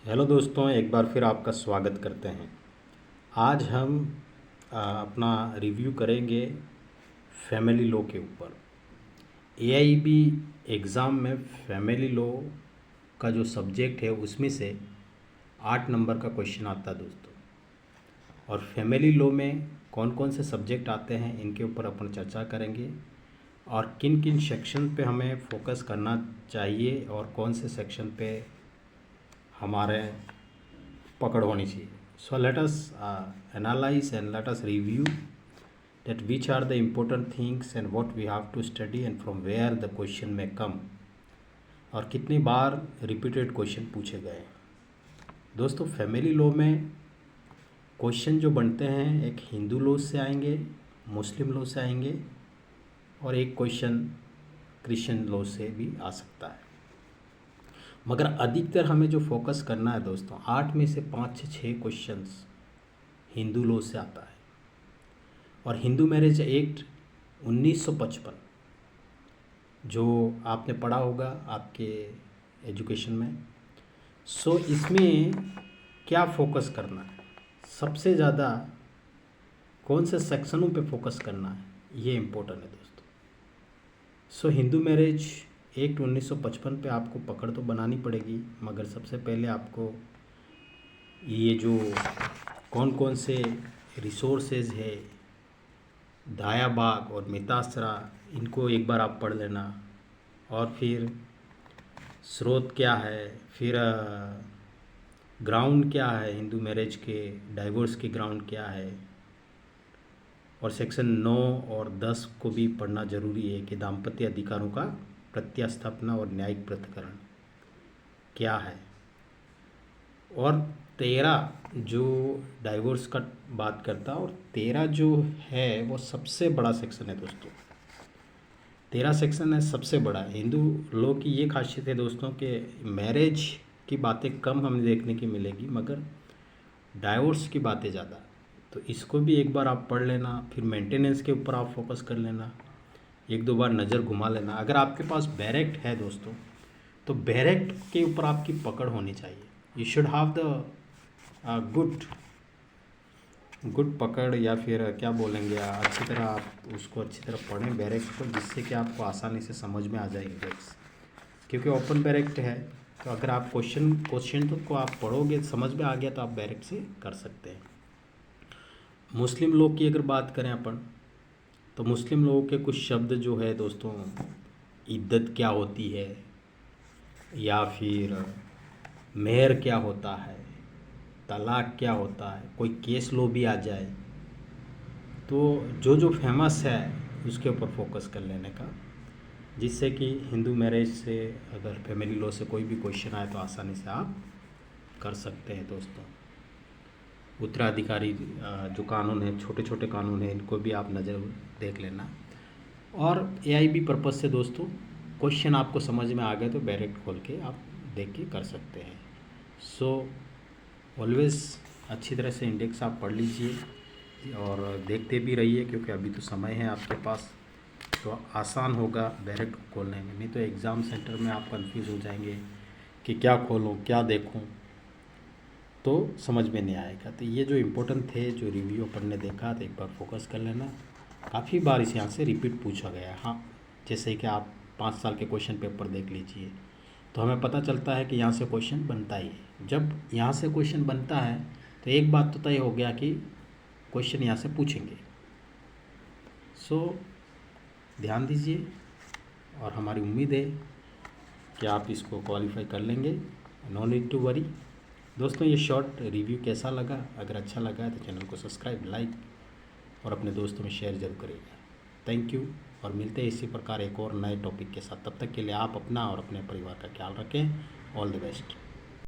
Hello दोस्तों, एक बार फिर आपका स्वागत करते हैं। आज हम अपना रिव्यू करेंगे फैमिली लॉ के ऊपर। एआईबी एग्ज़ाम में फैमिली लॉ का जो सब्जेक्ट है उसमें से 8 नंबर का क्वेश्चन आता है दोस्तों। और फैमिली लॉ में कौन कौन से सब्जेक्ट आते हैं इनके ऊपर अपन चर्चा करेंगे और किन किन सेक्शन पे हमें फोकस करना चाहिए और कौन से सेक्शन पे हमारे पकड़ होनी चाहिए। So let us analyse and let us review that which are the important things and what we have to study and from where the question may come और कितनी बार रिपीटेड क्वेश्चन पूछे गए। दोस्तों, फैमिली लॉ में question जो बनते हैं एक हिंदू लॉ से आएंगे, मुस्लिम लॉ से आएंगे और एक क्वेश्चन क्रिश्चियन लॉ से भी आ सकता है। मगर अधिकतर हमें जो फोकस करना है दोस्तों, 8 में से 5 से 6 क्वेश्चंस हिंदू लॉ से आता है। और हिंदू मैरिज एक्ट 1955 जो आपने पढ़ा होगा आपके एजुकेशन में। सो इसमें क्या फोकस करना है, सबसे ज़्यादा कौन से सेक्शनों पे फोकस करना है, ये इम्पोर्टेंट है दोस्तों। सो हिंदू मैरिज एक्ट 1955 पे आपको पकड़ तो बनानी पड़ेगी, मगर सबसे पहले आपको ये जो कौन कौन से रिसोर्सेज है, दाया बाग और मितासरा, इनको एक बार आप पढ़ लेना। और फिर स्रोत क्या है, फिर ग्राउंड क्या है हिंदू मैरिज के, डाइवोर्स के ग्राउंड क्या है, और सेक्शन 9 और 10 को भी पढ़ना ज़रूरी है कि दाम्पत्य अधिकारों का प्रत्यास्थापना और न्यायिक पृथक्करण क्या है। और 13 जो डाइवोर्स का बात करता है, और 13 जो है वो सबसे बड़ा सेक्शन है दोस्तों। 13 सेक्शन है, सबसे बड़ा। हिंदू लॉ की ये खासियत है दोस्तों कि मैरिज की बातें कम हमें देखने की मिलेगी, मगर डाइवोर्स की बातें ज़्यादा। तो इसको भी एक बार आप पढ़ लेना, फिर मेंटेनेंस के ऊपर आप फोकस कर लेना, एक दो बार नज़र घुमा लेना। अगर आपके पास बैरेक्ट है दोस्तों, तो बैरेक्ट के ऊपर आपकी पकड़ होनी चाहिए। You should have the good पकड़, या फिर क्या बोलेंगे, अच्छी तरह आप उसको अच्छी तरह पढ़ें बैरेक्ट को, जिससे कि आपको आसानी से समझ में आ जाए इंडेक्स। क्योंकि ओपन बैरेक्ट है, तो अगर आप क्वेश्चन तो को आप पढ़ोगे, समझ में आ गया, तो आप बैरेक्ट से कर सकते हैं। मुस्लिम लॉ की अगर बात करें अपन, तो मुस्लिम लॉ के कुछ शब्द जो है दोस्तों, इद्दत क्या होती है, या फिर मेहर क्या होता है, तलाक क्या होता है, कोई केस लो भी आ जाए, तो जो जो फेमस है उसके ऊपर फोकस कर लेने का, जिससे कि हिंदू मैरिज से अगर फैमिली लॉ से कोई भी क्वेश्चन आए तो आसानी से आप कर सकते हैं दोस्तों। उत्तराधिकारी जो कानून है, छोटे छोटे कानून हैं, इनको भी आप नज़र देख लेना। और एआईबी पर्पज़ से दोस्तों क्वेश्चन आपको समझ में आ गए तो डायरेक्ट खोल के आप देख के कर सकते हैं। सो ऑलवेज़ अच्छी तरह से इंडेक्स आप पढ़ लीजिए और देखते भी रहिए, क्योंकि अभी तो समय है आपके पास, तो आसान होगा डायरेक्ट खोलने में। नहीं तो एग्ज़ाम सेंटर में आप कंफ्यूज हो जाएंगे कि क्या खोलूँ क्या देखूँ, तो समझ में नहीं आएगा। तो ये जो इम्पोर्टेंट थे, जो रिव्यू अपन ने देखा, तो एक बार फोकस कर लेना। काफ़ी बार इस यहाँ से रिपीट पूछा गया है। हाँ, जैसे कि आप 5 साल के क्वेश्चन पेपर देख लीजिए, तो हमें पता चलता है कि यहाँ से क्वेश्चन बनता ही है। जब यहाँ से क्वेश्चन बनता है तो एक बात तो तय हो गया कि क्वेश्चन यहाँ से पूछेंगे। सो ध्यान दीजिए, और हमारी उम्मीद है कि आप इसको क्वालिफाई कर लेंगे। No need to worry. दोस्तों, ये शॉर्ट रिव्यू कैसा लगा? अगर अच्छा लगा है तो चैनल को सब्सक्राइब, लाइक और अपने दोस्तों में शेयर जरूर करिएगा। थैंक यू, और मिलते हैं इसी प्रकार एक और नए टॉपिक के साथ। तब तक के लिए आप अपना और अपने परिवार का ख्याल रखें। All the best.